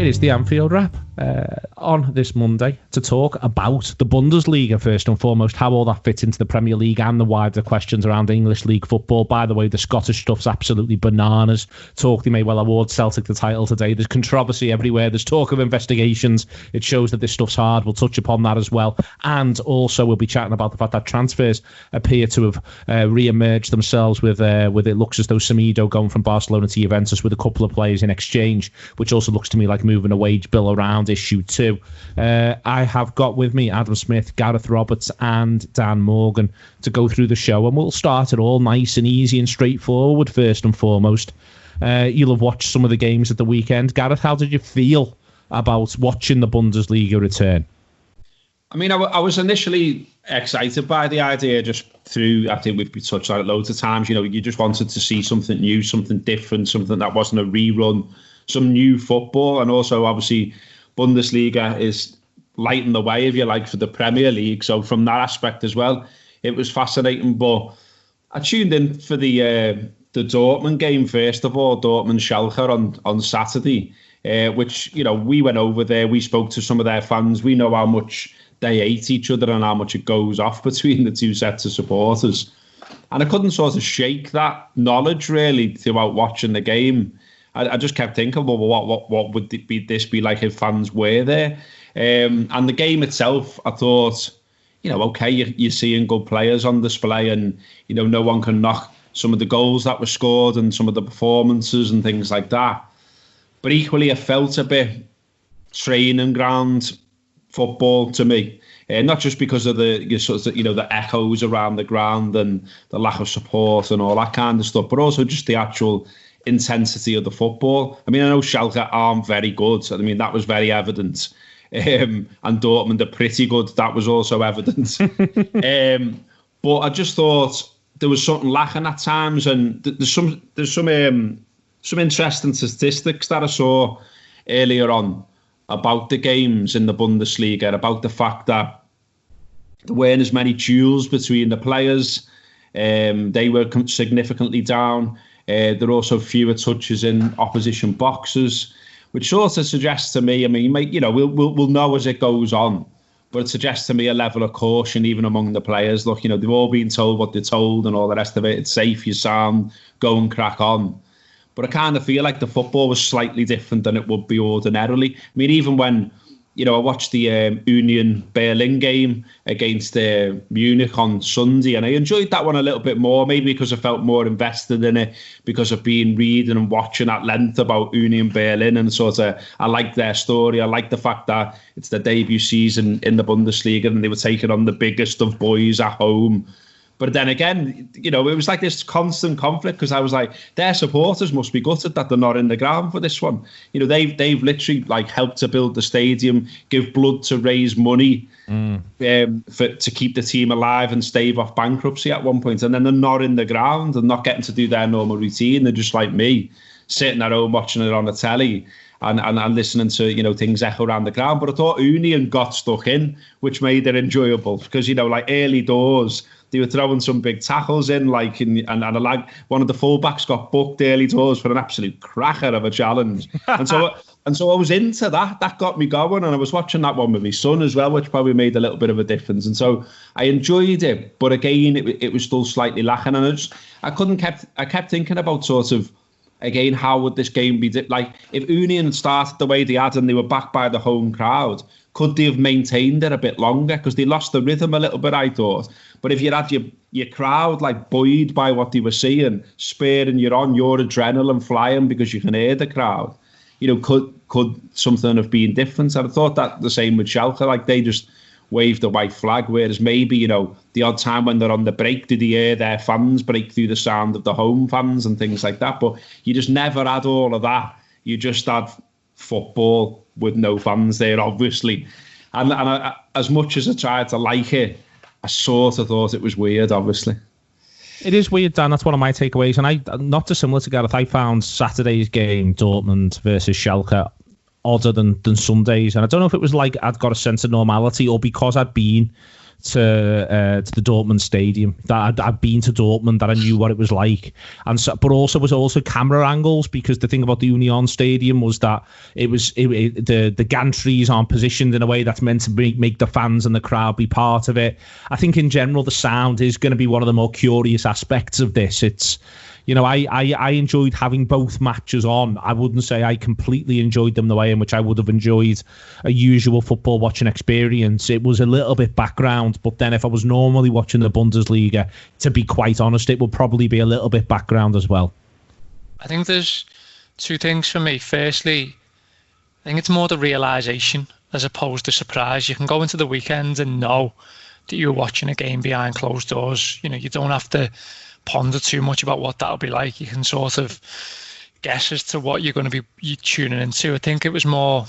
It is the Anfield wrap on this Monday to talk about the Bundesliga first and foremost, how all that fits into the Premier League and the wider questions around English League football. By the way, the Scottish stuff's absolutely bananas. Talk, they may well award Celtic the title today. There's controversy everywhere. There's talk of investigations. It shows that this stuff's hard. We'll touch upon that as well. And also we'll be chatting about the fact that transfers appear to have re-emerged themselves with it looks as though Semedo going from Barcelona to Juventus with a couple of players in exchange, which also looks to me like moving a wage bill around issue 2. I have got with me Adam Smith, Gareth Roberts and Dan Morgan to go through the show, and we'll start it all nice and easy and straightforward first and foremost. You'll have watched some of the games at the weekend. Gareth, how did you feel about watching the Bundesliga return? I mean, I was initially excited by the idea just through, I think we've touched on it loads of times, you know, you just wanted to see something new, something different, something that wasn't a rerun, some new football. And also, obviously, Bundesliga is lighting the way, if you like, for the Premier League. So from that aspect as well, it was fascinating. But I tuned in for the Dortmund game, first of all, Dortmund-Schalke on Saturday, which, you know, we went over there, we spoke to some of their fans. We know how much they hate each other and how much it goes off between the two sets of supporters. And I couldn't sort of shake that knowledge, really, throughout watching the game. I just kept thinking, well, what would this be like if fans were there? And the game itself, I thought, you know, okay, you're seeing good players on display, and, you know, no one can knock some of the goals that were scored and some of the performances and things like that. But equally, it felt a bit training ground football to me. Not just because of the echoes around the ground and the lack of support and all that kind of stuff, but also just the actual intensity of the football. I mean, I know Schalke aren't very good. I mean, that was very evident. And Dortmund are pretty good. That was also evident. But I just thought there was something lacking at times. And there's some interesting statistics that I saw earlier on about the games in the Bundesliga, about the fact that there weren't as many duels between the players. They were significantly down. There are also fewer touches in opposition boxes, which sort of suggests to me, I mean, we'll know as it goes on, but it suggests to me a level of caution even among the players. Look, you know, they've all been told what they're told and all the rest of it. It's safe, you're sound, go and crack on. But I kind of feel like the football was slightly different than it would be ordinarily. I mean, even when, you know, I watched the Union Berlin game against Munich on Sunday, and I enjoyed that one a little bit more, maybe because I felt more invested in it, because I've been reading and watching at length about Union Berlin, and sort of, I like their story. I like the fact that it's their debut season in the Bundesliga and they were taking on the biggest of boys at home. But then again, you know, it was like this constant conflict, because I was like, their supporters must be gutted that they're not in the ground for this one. You know, they've literally like helped to build the stadium, give blood to raise money to keep the team alive and stave off bankruptcy at one point. And then they're not in the ground and not getting to do their normal routine. They're just like me, sitting at home watching it on the telly and listening to, you know, things echo around the ground. But I thought Union got stuck in, which made it enjoyable, because, you know, like early doors, they were throwing some big tackles in, like, and one of the fullbacks got booked early doors for an absolute cracker of a challenge. And so I was into that. That got me going, and I was watching that one with my son as well, which probably made a little bit of a difference. And so I enjoyed it, but again, it was still slightly lacking. And I kept thinking about sort of, again, how would this game be like if Union had started the way they had and they were backed by the home crowd? Could they have maintained it a bit longer? Because they lost the rhythm a little bit, I thought. But if you had your crowd like buoyed by what they were seeing, spurring you on, your adrenaline flying because you can hear the crowd, you know, could something have been different? And I thought that the same with Schalke, like they just waved the white flag, whereas maybe, you know, the odd time when they're on the break, did they hear their fans break through the sound of the home fans and things like that? But you just never had all of that. You just had football with no fans there, obviously. And I, as much as I tried to like it, I sort of thought it was weird, obviously. It is weird, Dan. That's one of my takeaways. And I, not dissimilar to Gareth, I found Saturday's game, Dortmund versus Schalke, odder than Sundays. And I don't know if it was like I'd got a sense of normality or because I'd been to the Dortmund stadium. That I'd been to Dortmund, that I knew what it was like, and so, but also was also camera angles, because the thing about the Union Stadium was that the gantries aren't positioned in a way that's meant to make the fans and the crowd be part of it. I think in general the sound is going to be one of the more curious aspects of this. It's, you know, I enjoyed having both matches on. I wouldn't say I completely enjoyed them the way in which I would have enjoyed a usual football watching experience. It was a little bit background, but then if I was normally watching the Bundesliga, to be quite honest, it would probably be a little bit background as well. I think there's two things for me. Firstly, I think it's more the realisation as opposed to surprise. You can go into the weekend and know that you're watching a game behind closed doors. You know, you don't have to ponder too much about what that'll be like. You can sort of guess as to what you're going to be tuning into. I think it was more,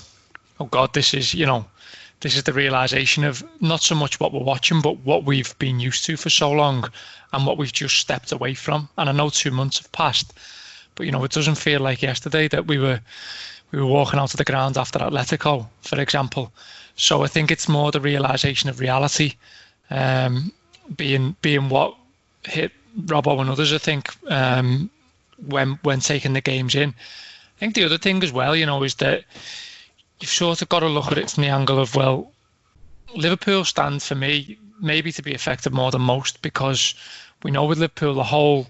oh God, this is the realisation of not so much what we're watching, but what we've been used to for so long and what we've just stepped away from. And I know 2 months have passed, but, you know, it doesn't feel like yesterday that we were walking out of the ground after Atletico, for example. So I think it's more the realisation of reality, being what hit Robbo and others, I think, when taking the games in. I think the other thing as well, you know, is that you've sort of got to look at it from the angle of, well, Liverpool stand for me maybe to be affected more than most, because we know with Liverpool the whole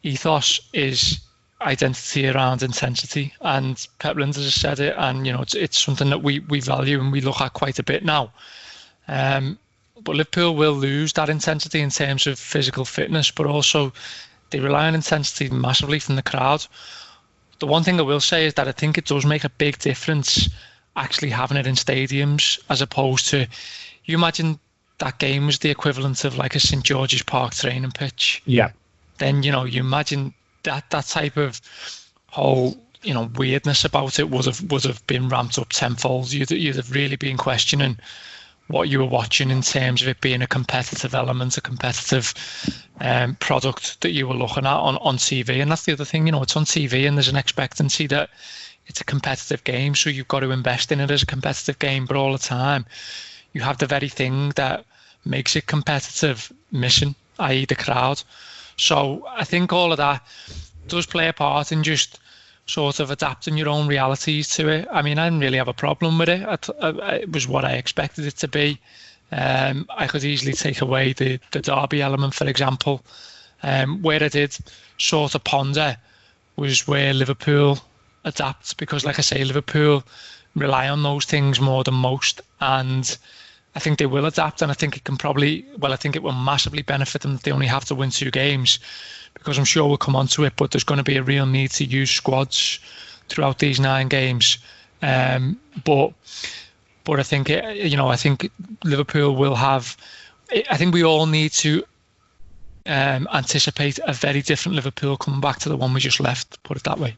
ethos is identity around intensity, and Pep Linders has said it, and you know it's something that we value and we look at quite a bit now. But Liverpool will lose that intensity in terms of physical fitness, but also they rely on intensity massively from the crowd. The one thing I will say is that I think it does make a big difference actually having it in stadiums, as opposed to, you imagine that game was the equivalent of like a St George's Park training pitch. Yeah. Then, you know, you imagine that type of whole, you know, weirdness about it would have been ramped up tenfold. You'd have really been questioning what you were watching in terms of it being a competitive element, a competitive product that you were looking at on TV. And that's the other thing, you know, it's on TV and there's an expectancy that it's a competitive game, so you've got to invest in it as a competitive game. But all the time, you have the very thing that makes it competitive missing, i.e. the crowd. So I think all of that does play a part in just sort of adapting your own realities to it. I mean, I didn't really have a problem with it. It was what I expected it to be. I could easily take away the derby element, for example. Where I did sort of ponder was where Liverpool adapts, because like I say, Liverpool rely on those things more than most, and I think they will adapt, and I think it will massively benefit them if they only have to win 2 games, because I'm sure we'll come on to it, but there's going to be a real need to use squads throughout these 9 games. But I think, I think Liverpool will have, I think we all need to anticipate a very different Liverpool coming back to the one we just left, put it that way.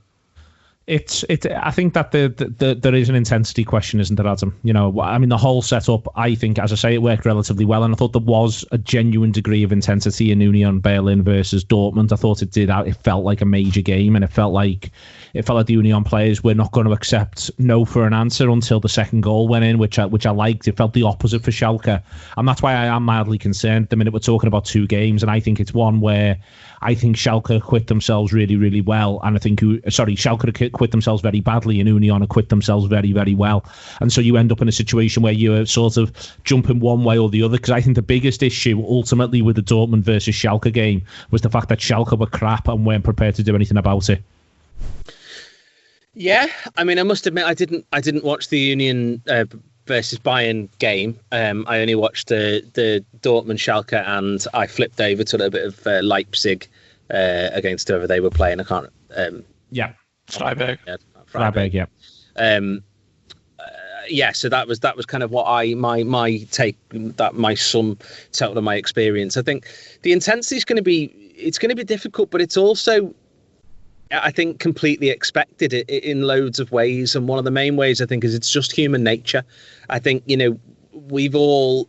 I think that there is an intensity question, isn't there, Adam? You know, I mean, the whole setup, I think, as I say, it worked relatively well, and I thought there was a genuine degree of intensity in Union Berlin versus Dortmund. I thought it felt like a major game, and it felt like the Union players were not going to accept no for an answer until the second goal went in, which I liked. It felt the opposite for Schalke, and that's why I am mildly concerned the minute we're talking about 2 games, and I think it's one where I think Schalke acquit themselves really, really well, and I think Schalke acquit themselves very badly, and Union acquit themselves very, very well. And so you end up in a situation where you're sort of jumping one way or the other, because I think the biggest issue ultimately with the Dortmund versus Schalke game was the fact that Schalke were crap and weren't prepared to do anything about it. Yeah, I mean, I must admit, I didn't watch the Union versus Bayern game. I only watched the Dortmund Schalke, and I flipped over to a little bit of Leipzig against whoever they were playing. I can't. Freiburg. Yeah, Freiburg. Yeah. So that was kind of what my take, that my sum total of my experience. I think the intensity is going to be difficult, but it's also, I think, completely expected in loads of ways. And one of the main ways, I think, is it's just human nature. I think, you know, we've all,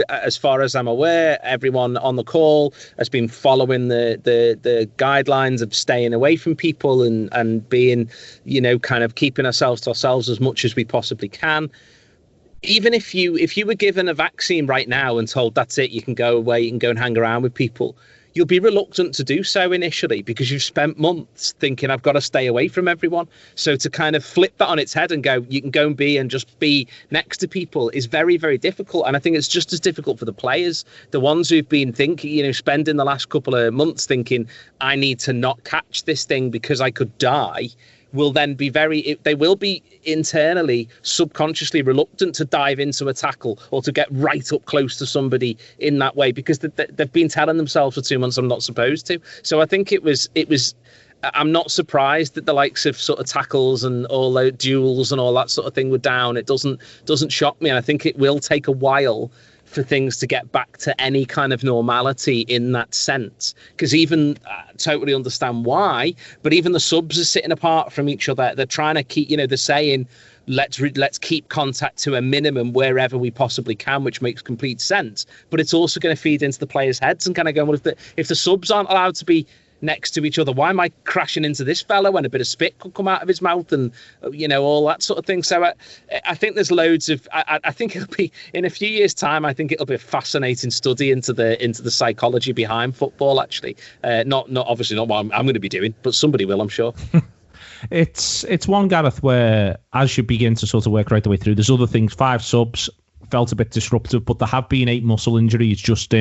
as far as I'm aware, everyone on the call has been following the guidelines of staying away from people and being, you know, kind of keeping ourselves to ourselves as much as we possibly can. even if you were given a vaccine right now and told that's it, you can go away, you can go and hang around with people, you'll be reluctant to do so initially because you've spent months thinking, I've got to stay away from everyone. So to kind of flip that on its head and go, you can go and just be next to people is very, very difficult. And I think it's just as difficult for the players, the ones who've been thinking, spending the last couple of months thinking, I need to not catch this thing because I could die, will then be they will be internally, subconsciously reluctant to dive into a tackle or to get right up close to somebody in that way because they've been telling themselves for 2 months, I'm not supposed to. So I think it was, I'm not surprised that the likes of sort of tackles and all those duels and all that sort of thing were down. It doesn't shock me. And I think it will take a while for things to get back to any kind of normality in that sense, because even totally understand why, but even the subs are sitting apart from each other. They're trying to keep, they're saying let's keep contact to a minimum wherever we possibly can, which makes complete sense. But it's also going to feed into the players' heads and kind of going, well, if the subs aren't allowed to be next to each other, why am I crashing into this fella when a bit of spit could come out of his mouth and all that sort of thing? So I think there's loads of I think it'll be, in a few years' time, I think it'll be a fascinating study into the psychology behind football, actually. Not obviously not what I'm going to be doing, but somebody will, I'm sure. It's one, Gareth, where as you begin to sort of work right the way through, there's other things. 5 subs felt a bit disruptive, but there have been 8 muscle injuries just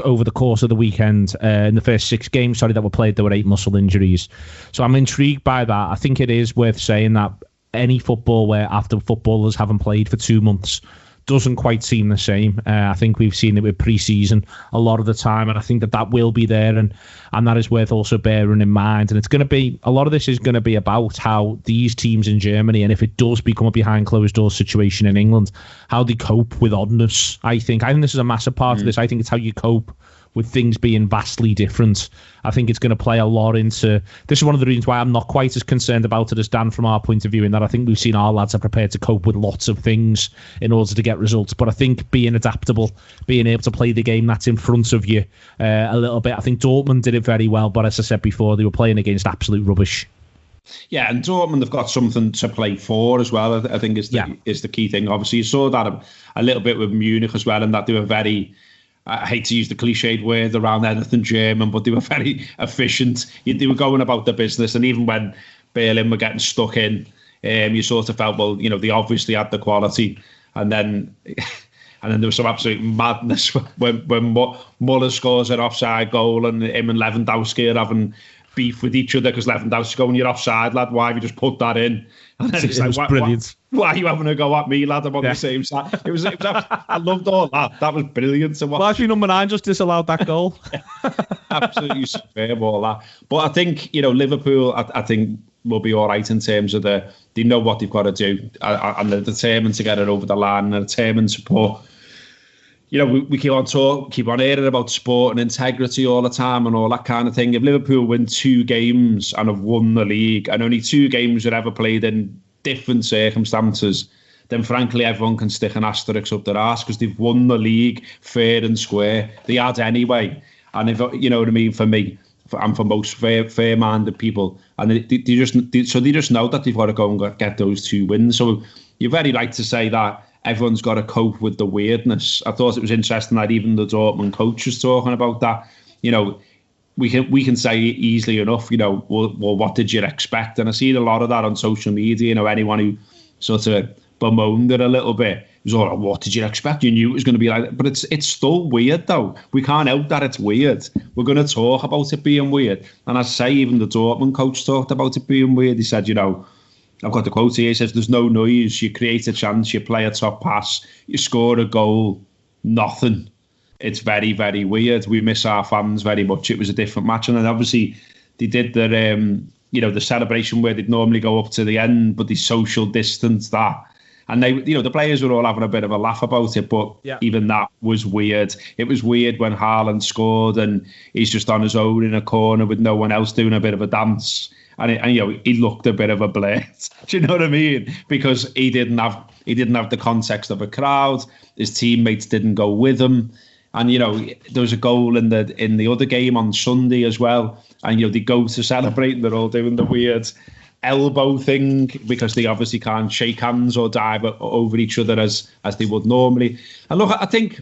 over the course of the weekend. In the first 6 games, that were played, there were 8 muscle injuries. So I'm intrigued by that. I think it is worth saying that any football where after footballers haven't played for 2 months doesn't quite seem the same. I think we've seen it with pre-season a lot of the time, and I think that will be there, and that is worth also bearing in mind. And it's going to be, a lot of this is going to be about how these teams in Germany, and if it does become a behind closed doors situation in England, how they cope with oddness. I think this is a massive part of this. I think it's how you cope with things being vastly different. I think it's going to play a lot into... This is one of the reasons why I'm not quite as concerned about it as Dan from our point of view, in that I think we've seen our lads are prepared to cope with lots of things in order to get results. But I think being adaptable, being able to play the game that's in front of you a little bit. I think Dortmund did it very well, but as I said before, they were playing against absolute rubbish. Yeah, and Dortmund have got something to play for as well, I think is the key thing. Obviously, you saw that a little bit with Munich as well, and that they were very... I hate to use the cliched word around anything German, but they were very efficient. They were going about their business, and even when Berlin were getting stuck in, you sort of felt, well, they obviously had the quality. And then there was some absolute madness when Muller scores an offside goal, and him and Lewandowski are having beef with each other because Lewandowski's going, you're offside, lad. Why have you just put that in? And then it was brilliant. Why are you having a go at me, lad? I'm on the same side. It was I loved all that. That was brilliant to watch. Well, actually, number 9 just disallowed that goal. Absolutely superb, all that. But I think, Liverpool, I think, will be all right in terms of they know what they've got to do, and they're determined to get it over the line, and they're determined to put... we keep on hearing about sport and integrity all the time and all that kind of thing. If Liverpool win 2 games and have won the league, and only 2 games were ever played in different circumstances, then frankly everyone can stick an asterisk up their arse because they've won the league fair and square. They had anyway. And if you know what I mean, for me, and for most fair-minded people, and they just know that they've got to go and get those 2 wins. So you're very right to say that everyone's got to cope with the weirdness. I thought it was interesting that even the Dortmund coach was talking about that. We can say easily enough, well, what did you expect? And I see a lot of that on social media. Anyone who sort of bemoaned it a little bit, it was all, what did you expect? You knew it was going to be like that. But it's still weird, though. We can't help that it's weird. We're going to talk about it being weird. And I say even the Dortmund coach talked about it being weird. He said, I've got the quote here. He says, there's no noise. You create a chance. You play a top pass. You score a goal. Nothing. It's very, very weird. We miss our fans very much. It was a different match. And then obviously they did the celebration where they'd normally go up to the end, but they social distance that. And they, the players were all having a bit of a laugh about it, but even that was weird. It was weird when Haaland scored and he's just on his own in a corner with no one else doing a bit of a dance. And he looked a bit of a blade. Do you know what I mean? Because he didn't have the context of a crowd. His teammates didn't go with him. And, there was a goal in the other game on Sunday as well. And, they go to celebrate and they're all doing the weird elbow thing because they obviously can't shake hands or dive over each other as they would normally. And look, I think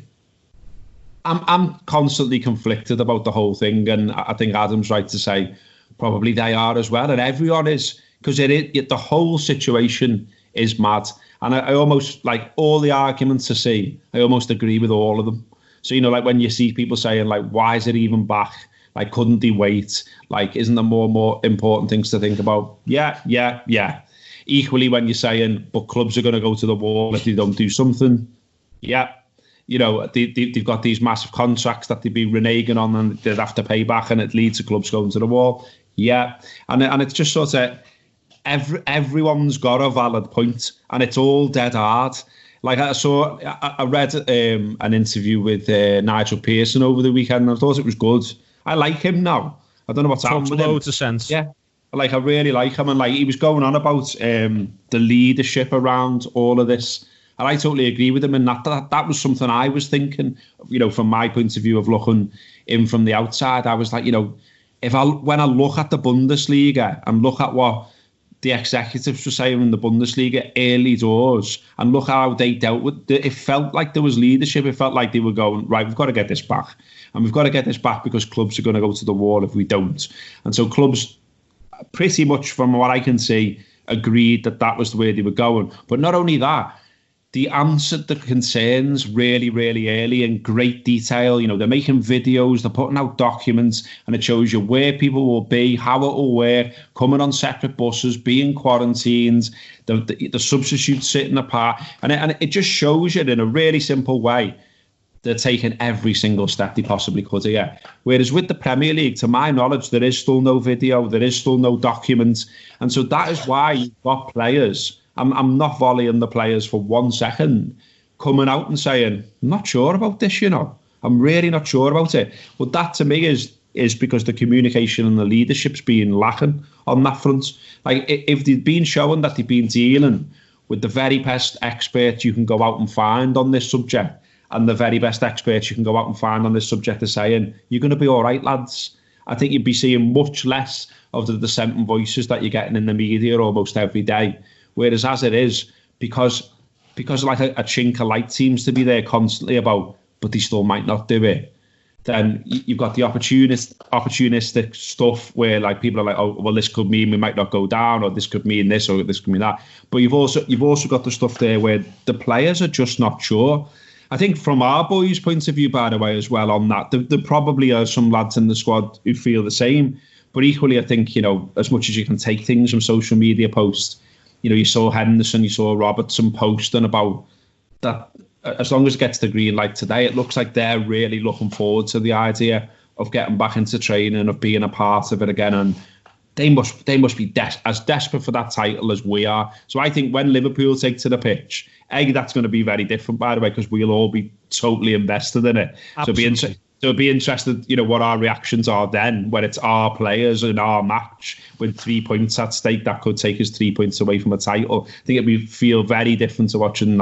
I'm constantly conflicted about the whole thing. And I think Adam's right to say probably they are as well. And everyone is, because the whole situation is mad. And I almost, like, all the arguments I see, I almost agree with all of them. So, like when you see people saying, like, why is it even back? Like, couldn't they wait? Like, isn't there more important things to think about? Yeah. Equally, when you're saying, but clubs are going to go to the wall if they don't do something. Yeah. They've got these massive contracts that they'd be reneging on and they'd have to pay back, and it leads to clubs going to the wall. Yeah. And it's just sort of, everyone's got a valid point, and it's all dead hard. Like I read an interview with Nigel Pearson over the weekend, and I thought it was good. I like him now. I don't know what's happened with him. Loads of sense. Yeah, like I really like him, and like he was going on about the leadership around all of this, and I totally agree with him. And that was something I was thinking. From my point of view of looking in from the outside, I was like, when I look at the Bundesliga and look at what the executives were saying in the Bundesliga early doors, and look how they dealt with it. It felt like there was leadership. It felt like they were going, right, we've got to get this back. And we've got to get this back because clubs are going to go to the wall if we don't. And so clubs, pretty much from what I can see, agreed that was the way they were going. But not only that, they answered the concerns really, really early in great detail. They're making videos, they're putting out documents, and it shows you where people will be, how it will work, coming on separate buses, being quarantined, the substitutes sitting apart. And it just shows you in a really simple way they're taking every single step they possibly could here. Whereas with the Premier League, to my knowledge, there is still no video, there is still no documents. And so that is why you've got players. I'm not volleying the players for 1 second, coming out and saying, I'm not sure about this, I'm really not sure about it. But that to me is because the communication and the leadership's been lacking on that front. Like, if they've been showing that they've been dealing with the very best experts you can go out and find on this subject, and the very best experts you can go out and find on this subject are saying, you're going to be all right, lads, I think you'd be seeing much less of the dissenting voices that you're getting in the media almost every day. Whereas as it is, because like a chink of light seems to be there constantly about, but they still might not do it, then you've got the opportunistic stuff where like people are like, oh, well, this could mean we might not go down, or this could mean this, or this could mean that. But you've also got the stuff there where the players are just not sure. I think from our boys' point of view, by the way, as well on that, there probably are some lads in the squad who feel the same. But equally, I think, as much as you can take things from social media posts, you saw Henderson, you saw Robertson posting about that. As long as it gets the green light today, it looks like they're really looking forward to the idea of getting back into training, of being a part of it again. And they must be as desperate for that title as we are. So I think when Liverpool take to the pitch, that's going to be very different, by the way, because we'll all be totally invested in it. Absolutely. So it'd be interested, what our reactions are then when it's our players in our match with 3 points at stake that could take us 3 points away from a title. I think it'd feel very different to watching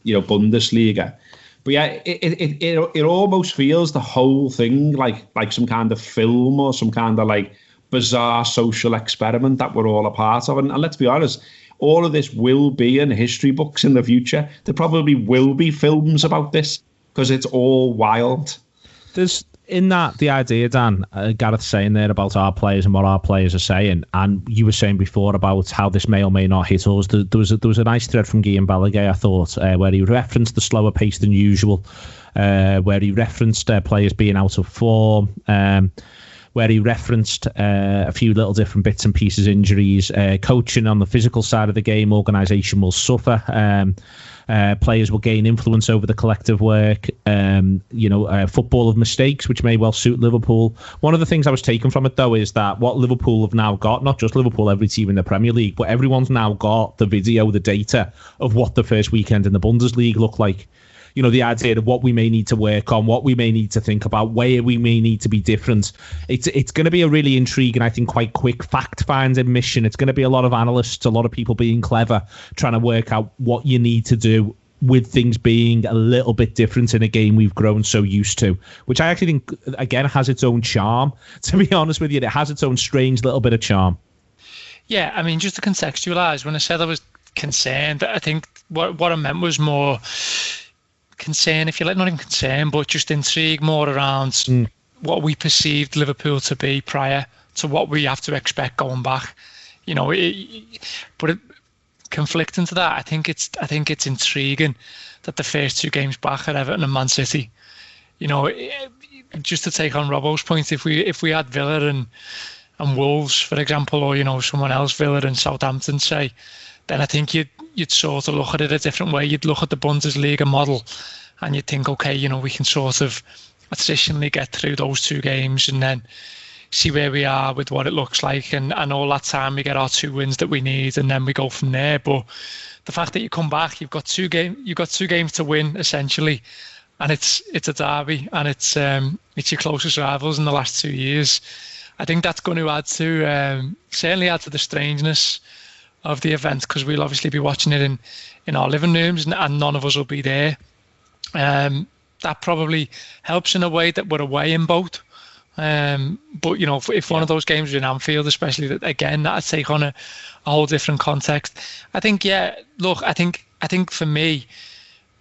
Bundesliga. But yeah, it almost feels the whole thing like some kind of film or some kind of like bizarre social experiment that we're all a part of. And let's be honest, all of this will be in history books in the future. There probably will be films about this because it's all wild. There's in that the idea, Dan, Gareth saying there about our players and what our players are saying, and you were saying before about how this may or may not hit us. There was a nice thread from Guillaume Balaguer, I thought, where he referenced the slower pace than usual, where he referenced players being out of form, where he referenced a few little different bits and pieces, injuries, coaching on the physical side of the game, organisation will suffer. Players will gain influence over the collective work, football of mistakes, which may well suit Liverpool. One of the things I was taken from it, though, is that what Liverpool have now got, not just Liverpool, every team in the Premier League, but everyone's now got the video, the data of what the first weekend in the Bundesliga looked like. The idea of what we may need to work on, what we may need to think about, where we may need to be different. It's going to be a really intriguing, I think, quite quick fact-finding mission. It's going to be a lot of analysts, a lot of people being clever, trying to work out what you need to do with things being a little bit different in a game we've grown so used to, which I actually think, again, has its own charm. To be honest with you, it has its own strange little bit of charm. Yeah, I mean, just to contextualise, when I said I was concerned, I think what I meant was more concern, if you like, not even concern, but just intrigue more around what we perceived Liverpool to be prior to what we have to expect going back. You know, conflicting to that, I think it's intriguing that the first two games back at Everton and Man City, you know, just to take on Robbo's point, if we had Villa and Wolves, for example, or, you know, someone else, Villa and Southampton, say, then I think you'd sort of look at it a different way. You'd look at the Bundesliga model and you'd think, okay, you know, we can sort of traditionally get through those two games and then see where we are with what it looks like, and all that time we get our 2 wins that we need, and then we go from there. But the fact that you come back, you've got two games to win essentially, and it's a derby, and it's your closest rivals in the last 2 years. I think that's going to add to certainly add to the strangeness of the event, because we'll obviously be watching it in our living rooms, and none of us will be there. That probably helps in a way that we're away in both. But, you know, if one of those games was in Anfield, especially, that again, that'd take on a whole different context. I think, yeah, look, I think for me,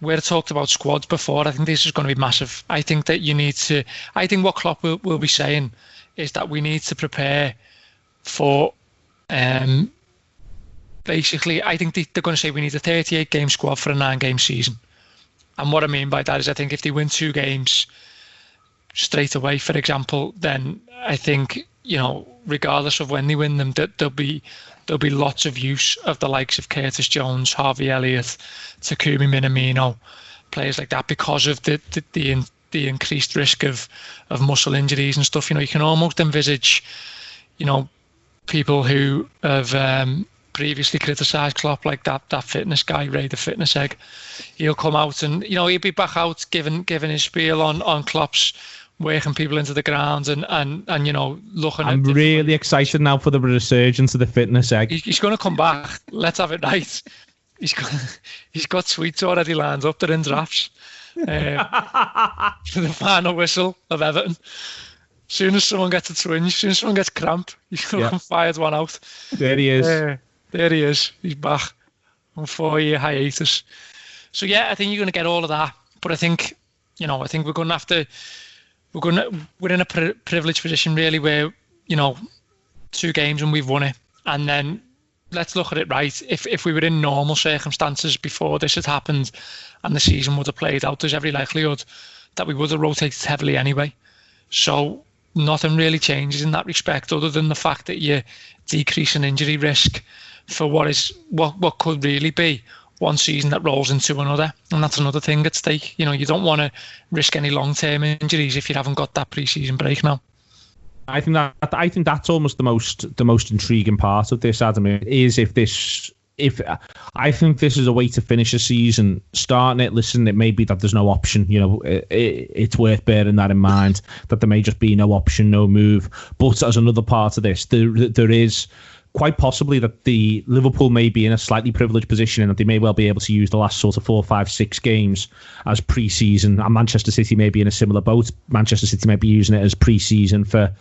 where I talked about squads before, I think this is going to be massive. I think that I think what Klopp will be saying is that we need to prepare for, basically, I think they're going to say we need a 38-game squad for a 9-game season. And what I mean by that is, I think if they win 2 games straight away, for example, then I think, you know, regardless of when they win them, that there'll be lots of use of the likes of Curtis Jones, Harvey Elliott, Takumi Minamino, players like that, because of the increased risk of muscle injuries and stuff. You know, you can almost envisage, you know, people who have previously criticised Klopp, like that fitness guy, Ray the Fitness Egg. He'll come out and, you know, he'll be back out giving his spiel on Klopp's working people into the ground and you know, looking I'm really excited now for the resurgence of the Fitness Egg. He's going to come back. Let's have it right. He's got tweets already lined up. They're in drafts for the final whistle of Everton. As soon as someone gets a twinge, as soon as someone gets cramp, he's going to come fired one out. There he is. There he is. He's back on 4-year hiatus. So yeah, I think you're going to get all of that. But I think, you know, we're going to have to. We're in a privileged position, really, where, you know, 2 games and we've won it. And then let's look at it right. If we were in normal circumstances before this had happened and the season would have played out, there's every likelihood that we would have rotated heavily anyway. So nothing really changes in that respect, other than the fact that you're decreasing injury risk for what could really be one season that rolls into another, and that's another thing at stake. You know, you don't want to risk any long-term injuries if you haven't got that pre-season break now. I think that's almost the most intriguing part of this, Adam, is if I think this is a way to finish a season, starting it. Listen, it may be that there's no option. You know, it's worth bearing that in mind, that there may just be no option, no move. But as another part of this, there is quite possibly that the Liverpool may be in a slightly privileged position and that they may well be able to use the last sort of 4, 5, 6 games as pre-season. And Manchester City may be in a similar boat. Manchester City might be using it as pre-season for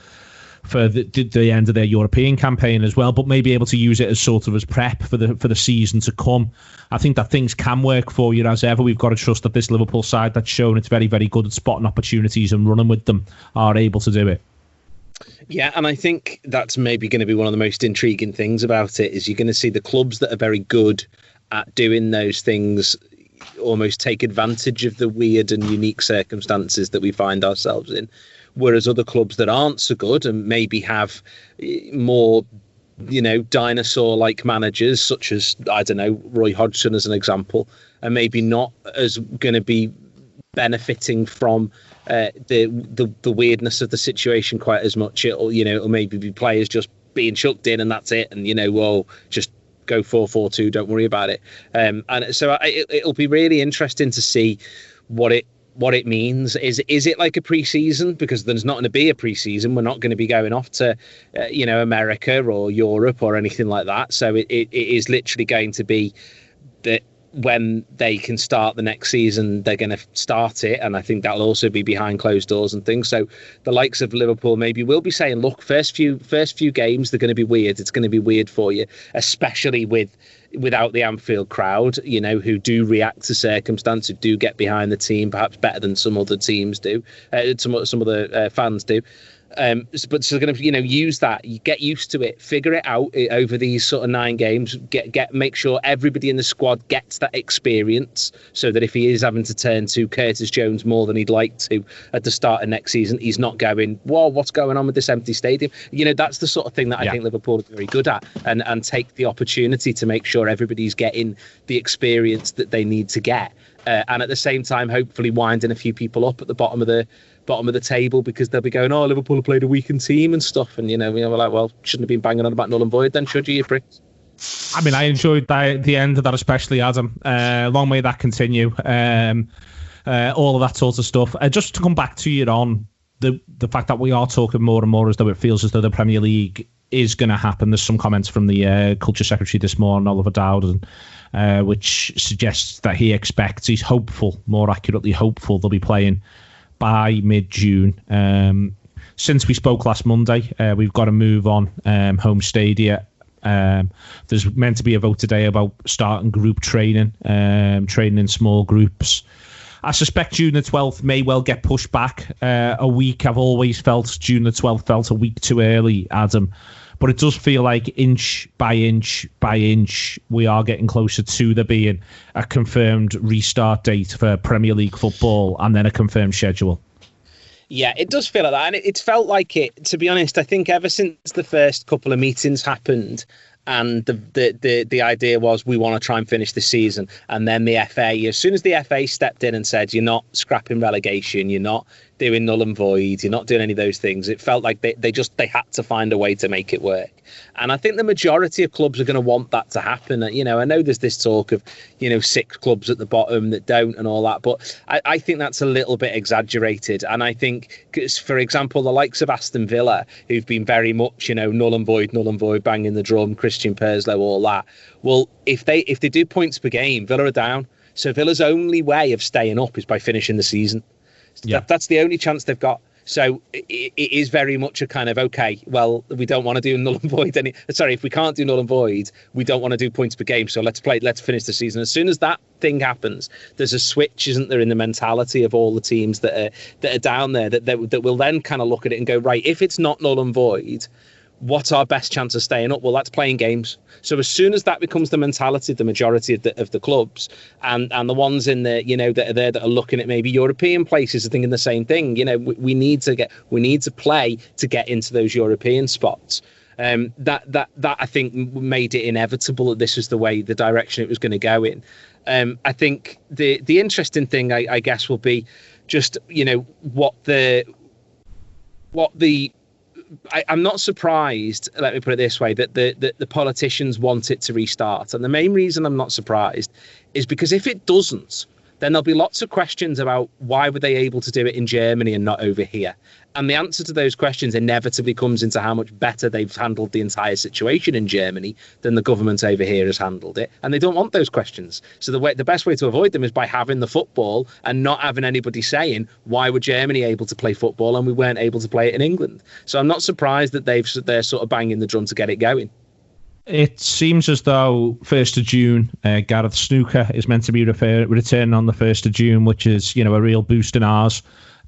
the end of their European campaign as well, but may be able to use it as sort of as prep for the season to come. I think that things can work for you as ever. We've got to trust that this Liverpool side that's shown it's very, very good at spotting opportunities and running with them are able to do it. Yeah, and I think that's maybe going to be one of the most intriguing things about it, is you're going to see the clubs that are very good at doing those things almost take advantage of the weird and unique circumstances that we find ourselves in, whereas other clubs that aren't so good and maybe have more, you know, dinosaur-like managers, such as, I don't know, Roy Hodgson as an example, are maybe not as going to be benefiting from the weirdness of the situation quite as much. It'll maybe be players just being chucked in and that's it, and, you know, well, just go 4-4-2, don't worry about it. And so it'll be really interesting to see what it means. Is it like a pre-season? Because there's not going to be a pre-season. We're not going to be going off to America or Europe or anything like that. So it is literally going to be that when they can start the next season, they're going to start it, and I think that'll also be behind closed doors and things. So the likes of Liverpool maybe will be saying, look, first few games, they're going to be weird. It's going to be weird for you, especially without the Anfield crowd, who do react to circumstance, who do get behind the team perhaps better than some other teams do, some other fans do. But so they're going to, use that. You get used to it, figure it out over these sort of 9 games. Make sure everybody in the squad gets that experience, so that if he is having to turn to Curtis Jones more than he'd like to at the start of next season, he's not going, whoa, what's going on with this empty stadium? That's the sort of thing that I think Liverpool are very good at, and take the opportunity to make sure everybody's getting the experience that they need to get, and at the same time, hopefully winding a few people up at the bottom of the table, because they'll be going, oh, Liverpool have played a weakened team and stuff, and we're like, well, shouldn't have been banging on about null and void then, should you pricks? I mean, I enjoyed the end of that, especially, Adam. Long may that continue. All of that sort of stuff. Just to come back to you on the fact that we are talking more and more as though it feels as though the Premier League is going to happen. There's some comments from the Culture Secretary this morning, Oliver Dowden, which suggests that he's hopeful, more accurately hopeful, they'll be playing by mid-June. Since we spoke last Monday, we've got to move on home stadia. There's meant to be a vote today about starting group training, training in small groups. I suspect June the 12th may well get pushed back a week. I've always felt June the 12th felt a week too early, Adam. But it does feel like inch by inch by inch, we are getting closer to there being a confirmed restart date for Premier League football and then a confirmed schedule. Yeah, it does feel like that. And it's felt like it, to be honest, I think ever since the first couple of meetings happened, and the idea was we want to try and finish the season. And then the FA, as soon as the FA stepped in and said, you're not scrapping relegation, you're not doing null and void, you're not doing any of those things, it felt like they had to find a way to make it work. And I think the majority of clubs are going to want that to happen. I know there's this talk of, 6 clubs at the bottom that don't and all that, but I think that's a little bit exaggerated. And I think, for example, the likes of Aston Villa, who've been very much, null and void, banging the drum, Christian Perslow, all that. Well, if they do points per game, Villa are down. So Villa's only way of staying up is by finishing the season. Yeah. That's the only chance they've got. So it is very much a kind of, okay, well, we don't want to do null and void. If we can't do null and void, we don't want to do points per game. So let's finish the season. As soon as that thing happens, there's a switch, isn't there, in the mentality of all the teams that are down there that will then kind of look at it and go, right, if it's not null and void, what's our best chance of staying up? Well, that's playing games. So as soon as that becomes the mentality of the majority of the clubs, and the ones in the that are there that are looking at maybe European places are thinking the same thing. We need to play to get into those European spots. That I think made it inevitable that this was the direction it was going to go in. I think the interesting thing I guess will be just I'm not surprised, let me put it this way, that the politicians want it to restart. And the main reason I'm not surprised is because if it doesn't, then there'll be lots of questions about why were they able to do it in Germany and not over here. And the answer to those questions inevitably comes into how much better they've handled the entire situation in Germany than the government over here has handled it. And they don't want those questions. So the best way to avoid them is by having the football and not having anybody saying, why were Germany able to play football and we weren't able to play it in England? So I'm not surprised that they're sort of banging the drum to get it going. It seems as though 1st of June, Gareth Snooker is meant to be returning on the 1st of June, which is, a real boost in ours.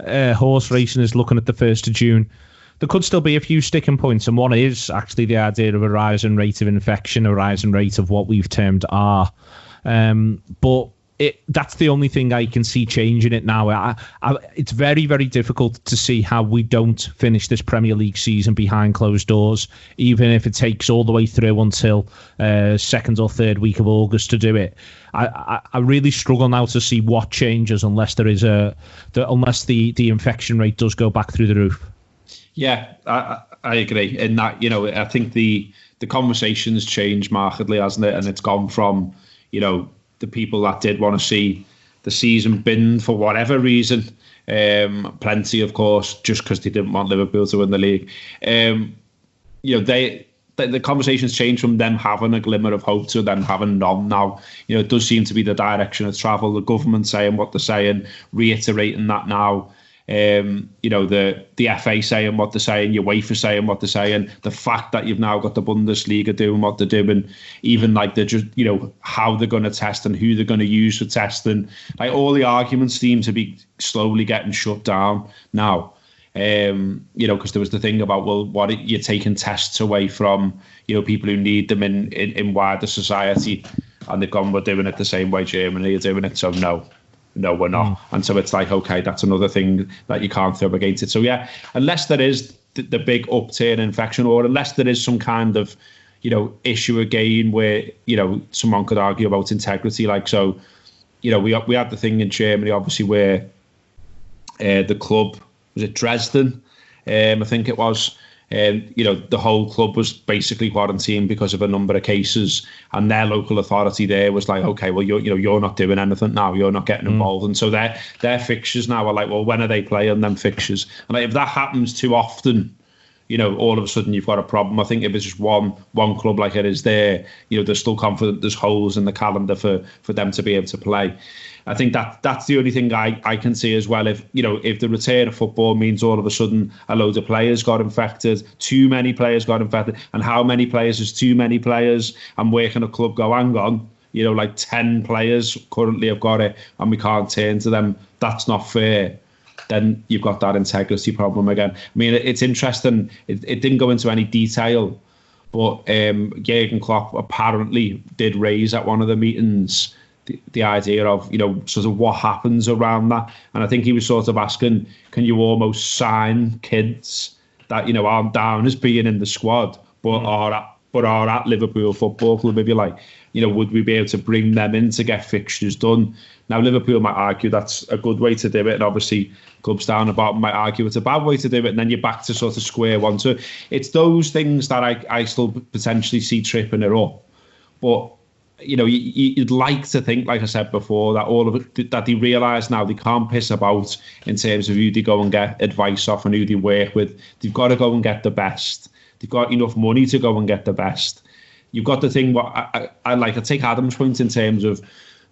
Horse racing is looking at the 1st of June. There could still be a few sticking points, and one is actually the idea of a rising rate of infection, a rising rate of what we've termed R. But that's the only thing I can see changing it now. It's very, very difficult to see how we don't finish this Premier League season behind closed doors, even if it takes all the way through until 2nd or 3rd week of August to do it. I really struggle now to see what changes unless there is unless the infection rate does go back through the roof. Yeah, I agree. In that, I think the conversation's changed markedly, hasn't it? And it's gone from, the people that did want to see the season binned for whatever reason, plenty, of course, just because they didn't want Liverpool to win the league. the conversation's changed from them having a glimmer of hope to them having none now. It does seem to be the direction of travel. The government saying what they're saying, reiterating that now. The FA saying what they're saying, UEFA saying what they're saying. The fact that you've now got the Bundesliga doing what they're doing, even like they're just, how they're going to test and who they're going to use for testing. Like all the arguments seem to be slowly getting shut down now. Because there was the thing about, well, what you're taking tests away from, people who need them in wider society, and they've gone, we're doing it the same way Germany are doing it, so no, we're not. And so it's like, okay, that's another thing that you can't throw against it. So yeah, unless there is the big upturn in infection, or unless there is some kind of, issue again where, someone could argue about integrity, like, so, we had the thing in Germany, obviously, where the club, was it Dresden? I think it was. The whole club was basically quarantined because of a number of cases, and their local authority there was like, okay, well, you're not doing anything now, you're not getting involved, and so their fixtures now are like, well, when are they playing them fixtures? And like, if that happens too often, all of a sudden you've got a problem. I think if it's just one club like it is there, they're still confident there's holes in the calendar for them to be able to play. I think that's the only thing I can see as well. If the return of football means all of a sudden a load of players got infected, too many players got infected, and how many players is too many players, and where can a club go, hang on, like 10 players currently have got it and we can't turn to them, that's not fair. Then you've got that integrity problem again. I mean, it's interesting. It didn't go into any detail, but Jurgen Klopp apparently did raise at one of the meetings the idea of, sort of what happens around that. And I think he was sort of asking, can you almost sign kids that, aren't down as being in the squad, but are at Liverpool Football Club, if you like? Would we be able to bring them in to get fixtures done? Now, Liverpool might argue that's a good way to do it, and obviously clubs down the bottom might argue it's a bad way to do it, and then you're back to sort of square one. So it's those things that I still potentially see tripping it up. But you'd like to think, like I said before, that all of it, that they realise now they can't piss about in terms of who they go and get advice off and who they work with. They've got to go and get the best. They've got enough money to go and get the best. You've got the thing, what I take Adam's point in terms of,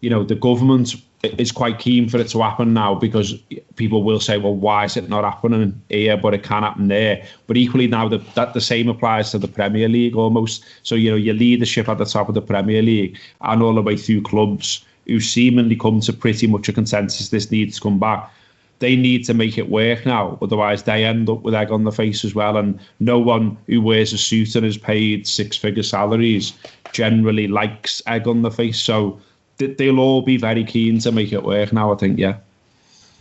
the government is quite keen for it to happen now, because people will say, well, why is it not happening here, but it can happen there? But equally now that the same applies to the Premier League almost. So, your leadership at the top of the Premier League and all the way through clubs who seemingly come to pretty much a consensus this needs to come back. They need to make it work now. Otherwise, they end up with egg on the face as well. And no one who wears a suit and is paid six-figure salaries generally likes egg on the face. So they'll all be very keen to make it work now, I think, yeah.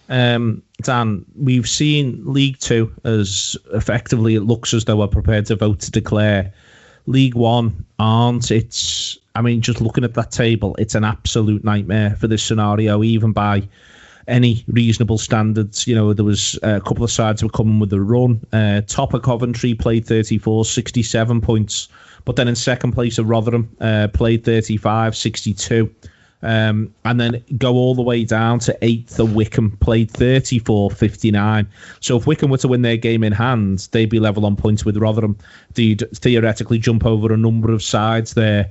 Dan, we've seen League Two as effectively, it looks as though we're prepared to vote to declare. League One aren't. Just looking at that table, it's an absolute nightmare for this scenario, even by any reasonable standards. There was a couple of sides were coming with a run. Top of Coventry played 34, 67 points. But then in second place of Rotherham, played 35, 62. And then go all the way down to 8th of Wickham, played 34, 59. So if Wickham were to win their game in hand, they'd be level on points with Rotherham. They'd theoretically jump over a number of sides there.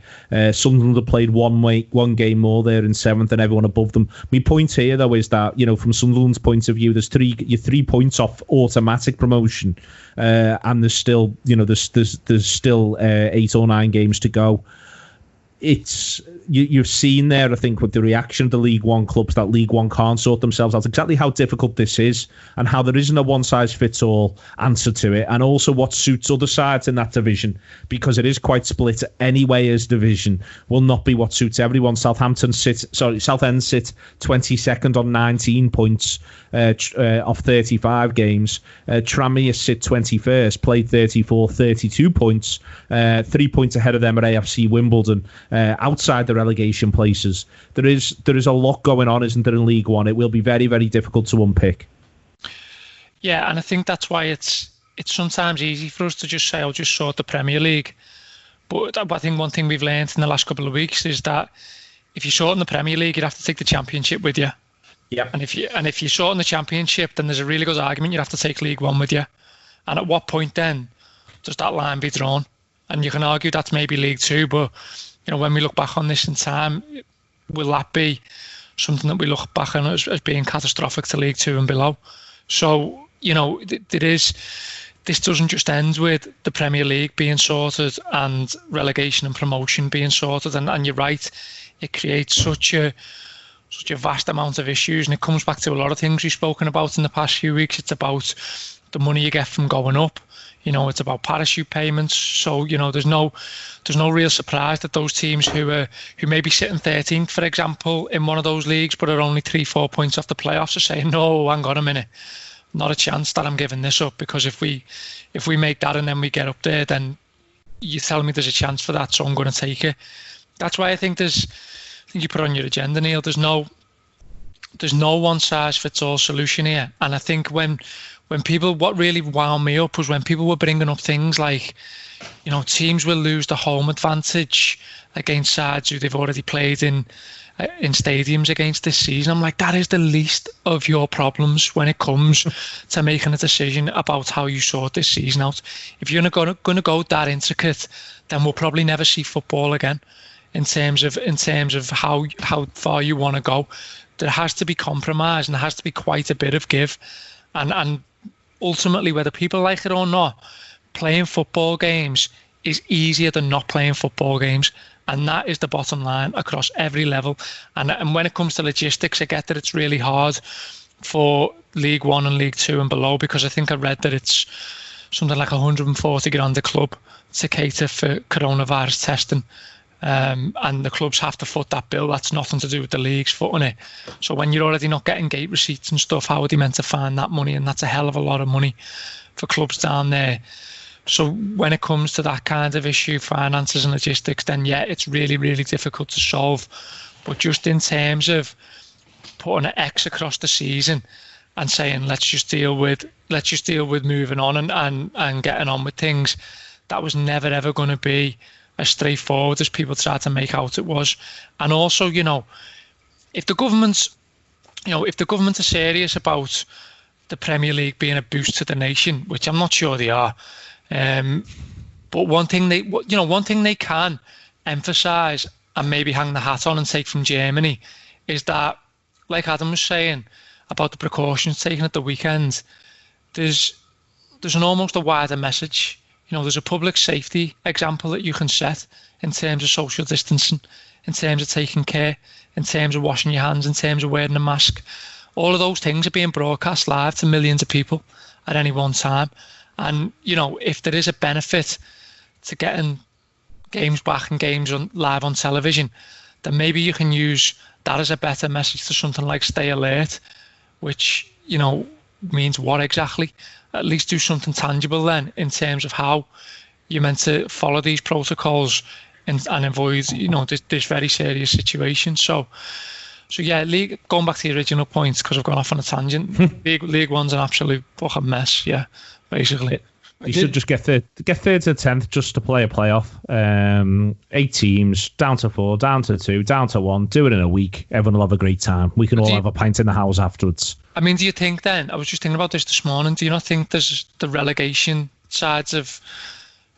Sunderland have played one game more there in 7th than everyone above them. My point here, though, is that, from Sunderland's point of view, you're 3 points off automatic promotion, and there's still, there's still 8 or 9 games to go. It's you've seen there, I think, with the reaction of the League One clubs, that League One can't sort themselves out, exactly how difficult this is and how there isn't a one-size-fits-all answer to it, and also what suits other sides in that division, because it is quite split anyway as division, will not be what suits everyone. Southend sit 22nd on 19 points off 35 games. Tranmere sit 21st, played 34, 32 points, 3 points ahead of them at AFC Wimbledon, outside the relegation places. There is a lot going on, isn't there, in League One? It will be very, very difficult to unpick. Yeah, and I think that's why it's sometimes easy for us to just say, I'll just sort the Premier League. But I think one thing we've learned in the last couple of weeks is that if you sort in the Premier League, you'd have to take the Championship with you. Yeah. And if you sort in the Championship, then there's a really good argument you'd have to take League One with you. And at what point then does that line be drawn? And you can argue that's maybe League Two, but when we look back on this in time, will that be something that we look back on as being catastrophic to League Two and below? So, this doesn't just end with the Premier League being sorted and relegation and promotion being sorted. And you're right, it creates such a vast amount of issues, and it comes back to a lot of things we've spoken about in the past few weeks. It's about the money you get from going up. It's about parachute payments. So, there's no real surprise that those teams who may be sitting 13th, for example, in one of those leagues, but are only 3-4 points off the playoffs, are saying, no, hang on a minute, not a chance that I'm giving this up, because if we make that and then we get up there, then you're telling me there's a chance for that, so I'm going to take it. That's why I think you put on your agenda, Neil, there's no one size fits all solution here. And I think when people, what really wound me up was when people were bringing up things like, teams will lose the home advantage against sides who they've already played in stadiums against this season. I'm like, that is the least of your problems when it comes to making a decision about how you sort this season out. If you're going to go that intricate, then we'll probably never see football again. In terms of how far you want to go, there has to be compromise, and there has to be quite a bit of give, and ultimately, whether people like it or not, playing football games is easier than not playing football games. And that is the bottom line across every level. And when it comes to logistics, I get that it's really hard for League One and League Two and below, because I think I read that it's something like 140 grand a club to cater for coronavirus testing. And the clubs have to foot that bill. That's nothing to do with the leagues footing it. So when you're already not getting gate receipts and stuff, how are they meant to find that money? And that's a hell of a lot of money for clubs down there. So when it comes to that kind of issue, finances and logistics, then yeah, it's really, really difficult to solve. But just in terms of putting an X across the season and saying let's just deal with moving on and getting on with things, that was never ever going to be as straightforward as people tried to make out it was. And also, if the government are serious about the Premier League being a boost to the nation, which I'm not sure they are, but one thing they can emphasise and maybe hang the hat on and take from Germany is that, like Adam was saying about the precautions taken at the weekend, there's an almost a wider message. There's a public safety example that you can set in terms of social distancing, in terms of taking care, in terms of washing your hands, in terms of wearing a mask. All of those things are being broadcast live to millions of people at any one time. And, if there is a benefit to getting games back and games live on television, then maybe you can use that as a better message to something like Stay Alert, which, means what exactly? At least do something tangible then in terms of how you're meant to follow these protocols and avoid, this very serious situation. So yeah, going back to the original points, because I've gone off on a tangent, League One's an absolute fucking mess, yeah, basically. You should just get third to 10th just to play a playoff. 8 teams, down to 4, down to 2, down to 1. Do it in a week. Everyone will have a great time. We can all have a pint in the house afterwards. I mean, do you think then, I was just thinking about this morning, do you not think there's the relegation sides of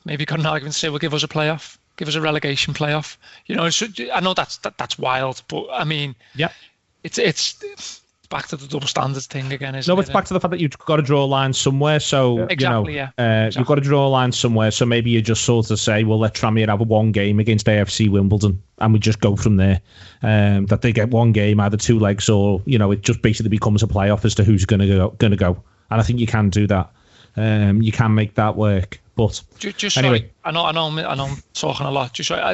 maybe got an argument to say, well, give us a playoff, give us a relegation playoff? I know that's wild, but I mean, yeah, it's back to the double standards thing again, isn't it? No, it's back to the fact that you've got to draw a line somewhere. So, exactly, exactly. You've got to draw a line somewhere. So maybe you just sort of say, well, let Tranmere have one game against AFC Wimbledon, and we just go from there. That they get one game, either 2 legs, or it just basically becomes a playoff as to who's going to go. And I think you can do that. You can make that work. But just anyway, sorry, I know I'm talking a lot. Just sorry, I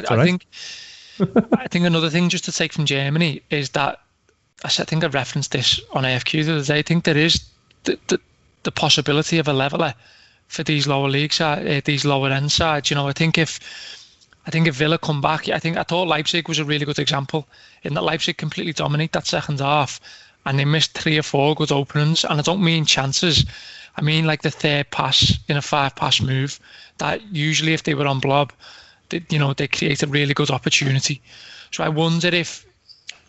think another thing just to take from Germany is that I think I referenced this on AFQ the other day. I think there is the possibility of a leveller for these lower leagues, these lower end sides. I think if Villa come back, I thought Leipzig was a really good example in that Leipzig completely dominate that second half, and they missed 3 or 4 good openings. And I don't mean chances. I mean like the third pass in a 5-pass move that usually if they were on blob, they create a really good opportunity. So I wonder if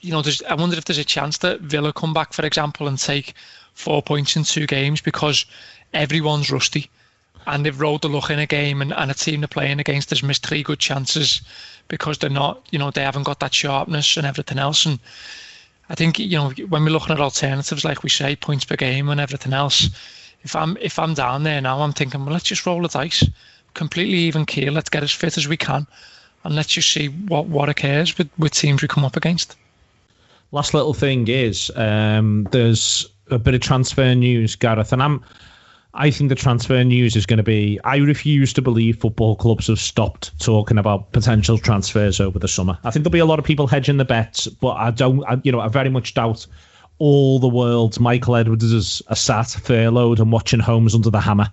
there's a chance that Villa come back, for example, and take 4 points in 2 games because everyone's rusty. and they've rolled the luck in a game, and a team they're playing against has missed 3 good chances because they're not, they haven't got that sharpness and everything else. And I think, when we're looking at alternatives, like we say, points per game and everything else, if I'm down there now, I'm thinking, well, let's just roll the dice, completely even keel, let's get as fit as we can, and let's just see what occurs with teams we come up against. Last little thing is, there's a bit of transfer news, Gareth, and I think the transfer news is going to be, I refuse to believe football clubs have stopped talking about potential transfers over the summer. I think there'll be a lot of people hedging the bets, but I very much doubt all the world's Michael Edwards are sat furloughed and watching Homes Under the Hammer.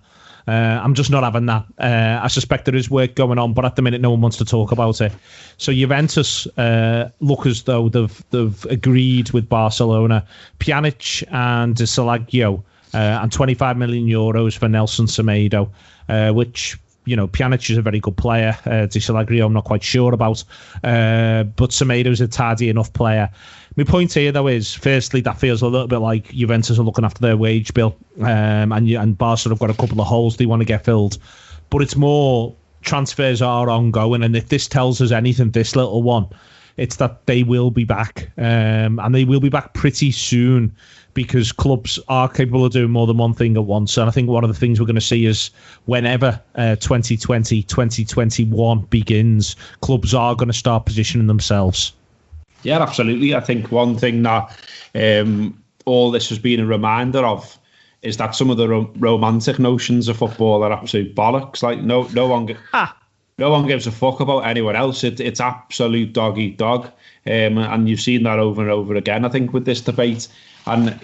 I'm just not having that. I suspect there is work going on, but at the minute no one wants to talk about it. So Juventus look as though they've agreed with Barcelona, Pjanic and De Salagio, and 25 million euros for Nelson Semedo, which, Pjanic is a very good player. De Salagio I'm not quite sure about, but Semedo's a tidy enough player. My point here, though, is firstly that feels a little bit like Juventus are looking after their wage bill, and Barca have got a couple of holes they want to get filled. But it's more transfers are ongoing, and if this tells us anything, this little one, it's that they will be back, and they will be back pretty soon, because clubs are capable of doing more than one thing at once. And I think one of the things we're going to see is whenever 2020, 2021 begins, clubs are going to start positioning themselves. Yeah, absolutely. I think one thing that all this has been a reminder of is that some of the romantic notions of football are absolute bollocks. Like no one gives a fuck about anyone else. It's absolute dog eat dog, and you've seen that over and over again, I think, with this debate. And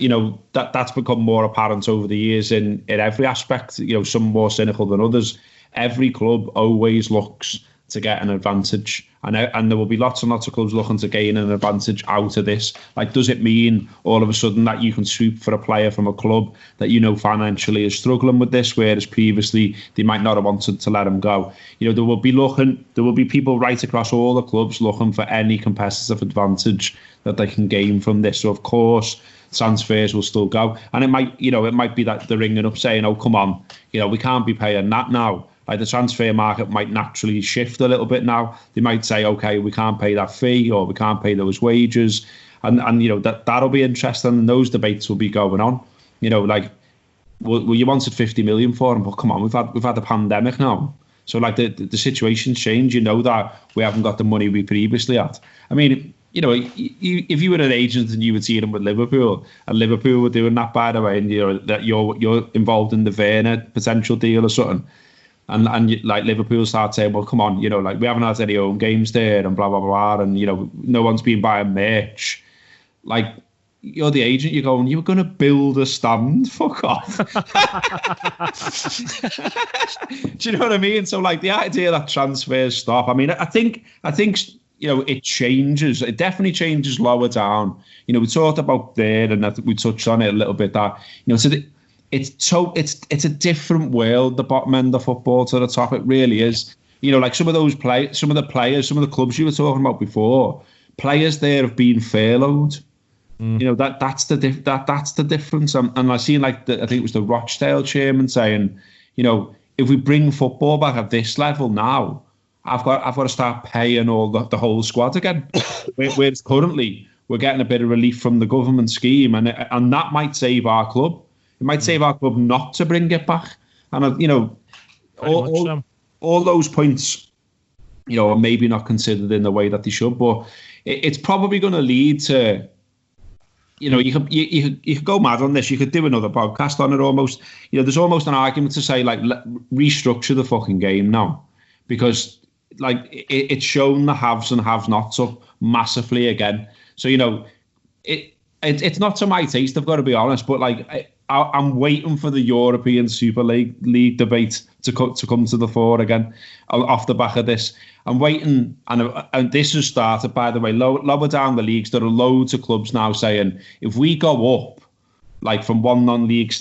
that's become more apparent over the years in every aspect. Some more cynical than others. Every club always looks to get an advantage, and there will be lots and lots of clubs looking to gain an advantage out of this. Like, does it mean all of a sudden that you can swoop for a player from a club that financially is struggling with this, whereas previously they might not have wanted to let him go? There will be people right across all the clubs looking for any competitive advantage that they can gain from this. So of course transfers will still go, and it might be that they're ringing up saying, oh, come on, we can't be paying that now. Like, the transfer market might naturally shift a little bit now. They might say, okay, we can't pay that fee, or we can't pay those wages, and that'll be interesting, and those debates will be going on. Well, you wanted 50 million for him, but come on, we've had a pandemic now, so like the situation's changed. That we haven't got the money we previously had. I mean, if you were an agent and you were dealing with Liverpool, and Liverpool were doing that, by the way, and that you're involved in the Werner potential deal or something. And like Liverpool start saying, well, come on, like we haven't had any home games there and blah, blah, blah. And, no one's been buying merch. Like, you're the agent, you're going, you were going to build a stand? Fuck off. Do you know what I mean? So, like, the idea that transfers stop, I mean, I think it changes. It definitely changes lower down. We talked about there, and I think we touched on it a little bit, that, it's a different world, the bottom end of football to the top. It really is. Like some of the clubs you were talking about before, players there have been furloughed. That's the difference. And I seen, like, I think it was the Rochdale chairman saying, if we bring football back at this level now, I've got to start paying all the whole squad again. Whereas currently we're getting a bit of relief from the government scheme, and that might save our club. It might save our club not to bring it back. And, all those points, are maybe not considered in the way that they should, but it's probably going to lead to, you could go mad on this. You could do another podcast on it almost. There's almost an argument to say, like, restructure the fucking game now, because, like, it's shown the haves and have-nots up massively again. So, it's not to my taste, I've got to be honest, but, like, I'm waiting for the European Super League debate to come to the fore again off the back of this. I'm waiting, and this has started, by the way, lower down the leagues. There are loads of clubs now saying, if we go up, like, from one non-league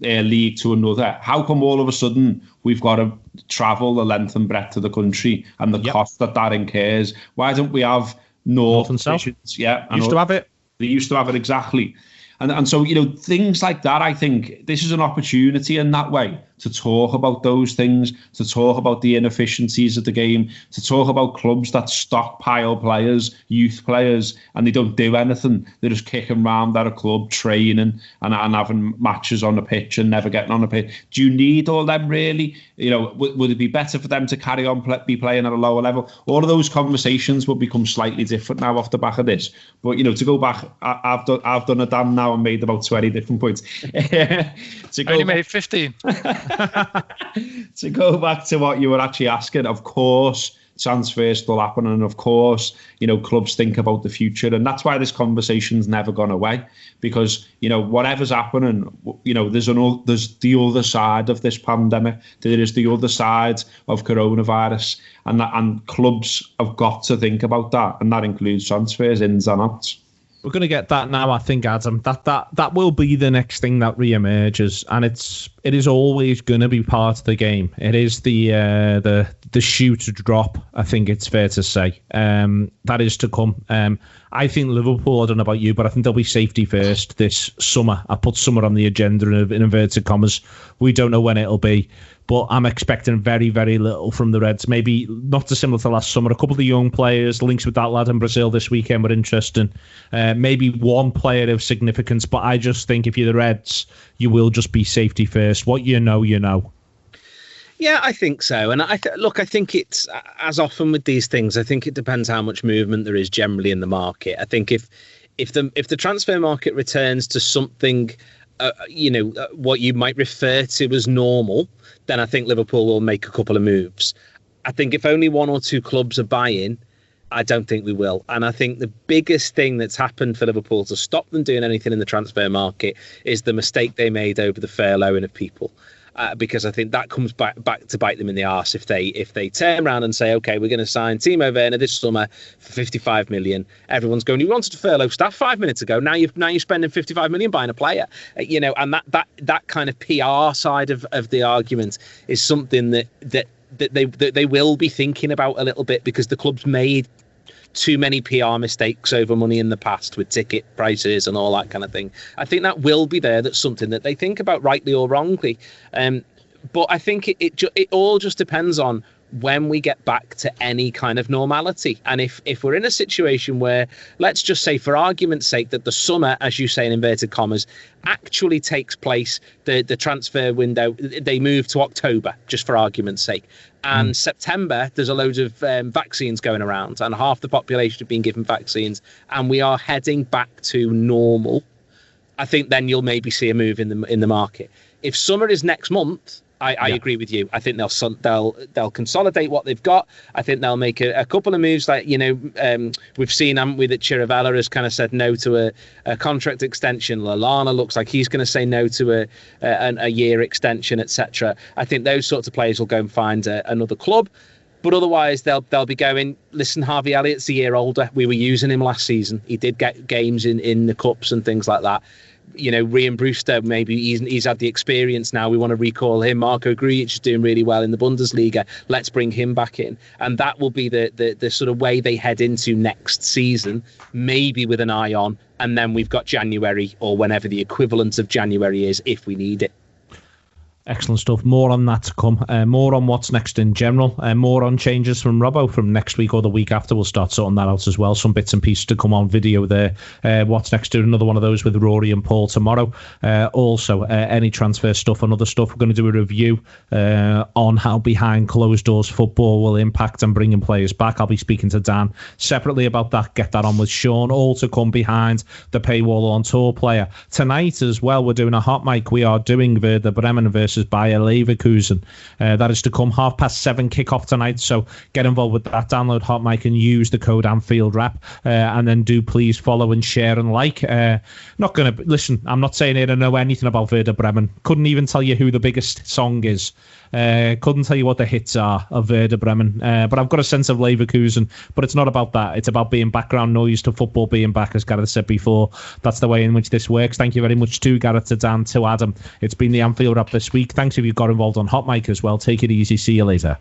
league to another, how come all of a sudden we've got to travel the length and breadth of the country and the cost that incurs? Why don't we have North and South? Yeah, used to have it. They used to have it, exactly. And so, things like that, I think this is an opportunity in that way to talk about those things, to talk about the inefficiencies of the game, to talk about clubs that stockpile players, youth players, and they don't do anything. They're just kicking around at a club, training and having matches on the pitch and never getting on the pitch. Do you need all them really? You know, would it be better for them to carry on be playing at a lower level? All of those conversations will become slightly different now off the back of this. But you know, to go back, I've done a damn now and made about 20 different points. Only made 15. To go back to what you were actually asking, of course, transfers still happen, and of course, you know, clubs think about the future, and that's why this conversation's never gone away. Because you know, whatever's happening, you know, there's the other side of this pandemic. There is the other side of coronavirus, and clubs have got to think about that, and that includes transfers, ins and outs. We're going to get that now, I think, Adam. That will be the next thing that re-emerges, and it is always going to be part of the game. It is the shoe to drop, I think it's fair to say. That is to come. I think Liverpool, I don't know about you, but I think they'll be safety first this summer. I put summer on the agenda in inverted commas. We don't know when it'll be, but I'm expecting very, very little from the Reds. Maybe not dissimilar to last summer. A couple of the young players, links with that lad in Brazil this weekend were interesting. Maybe one player of significance, but I just think if you're the Reds, you will just be safety first. What you know, you know. Yeah, I think so. And I think it's, as often with these things, I think it depends how much movement there is generally in the market. I think if the transfer market returns to something, what you might refer to as normal, then I think Liverpool will make a couple of moves. I think if only one or two clubs are buying, I don't think we will. And I think the biggest thing that's happened for Liverpool to stop them doing anything in the transfer market is the mistake they made over the furloughing of people. Because I think that comes back to bite them in the arse if they turn around and say, OK, we're going to sign Timo Werner this summer for 55 million. Everyone's going, you wanted to furlough staff 5 minutes ago. Now you're spending 55 million buying a player, and that kind of PR side of the argument is something that they will be thinking about a little bit, because the club's made too many PR mistakes over money in the past with ticket prices and all that kind of thing. I think that will be there. That's something that they think about, rightly or wrongly. But I think it all just depends on when we get back to any kind of normality. And if we're in a situation where, let's just say for argument's sake, that the summer, as you say in inverted commas, actually takes place, the transfer window, they move to October, just for argument's sake. And September, there's a load of vaccines going around, and half the population have been given vaccines, and we are heading back to normal. I think then you'll maybe see a move in the market. If summer is next month, I agree with you. I think they'll consolidate what they've got. I think they'll make a couple of moves, like we've seen, haven't we, that Chirivella has kind of said no to a contract extension. Lallana looks like he's going to say no to a year extension, etc. I think those sorts of players will go and find another club. But otherwise, they'll be going, listen, Harvey Elliott's a year older. We were using him last season. He did get games in the cups and things like that. Ryan Brewster, maybe he's had the experience now. We want to recall him. Marco Grujic is doing really well in the Bundesliga. Let's bring him back in. And that will be the sort of way they head into next season, maybe with an eye on. And then we've got January, or whenever the equivalent of January is, if we need it. Excellent stuff. More on that to come. More on what's next in general. More on changes from Robbo from next week or the week after. We'll start sorting that out as well. Some bits and pieces to come on video there. What's next? Do another one of those with Rory and Paul tomorrow. Also, any transfer stuff and other stuff. We're going to do a review on how behind closed doors football will impact and bringing players back. I'll be speaking to Dan separately about that. Get that on with Sean. All to come behind the paywall on tour player. Tonight as well, we're doing a hot mic. We are doing Werder Bremen versus Bayer Leverkusen. That is to come 7:30 kickoff tonight. So get involved with that. Download Hot Mic and use the code Anfield Rap. And then do please follow and share and like. Not going to listen. I'm not saying I don't know anything about Werder Bremen. Couldn't even tell you who the biggest song is. Couldn't tell you what the hits are of Werder Bremen. But I've got a sense of Leverkusen. But it's not about that. It's about being background noise to football being back, as Gareth said before. That's the way in which this works. Thank you very much to Gareth, to Dan, to Adam. It's been the Anfield Rap this week. Thanks if you got involved on Hot Mic as well. Take it easy. See you later.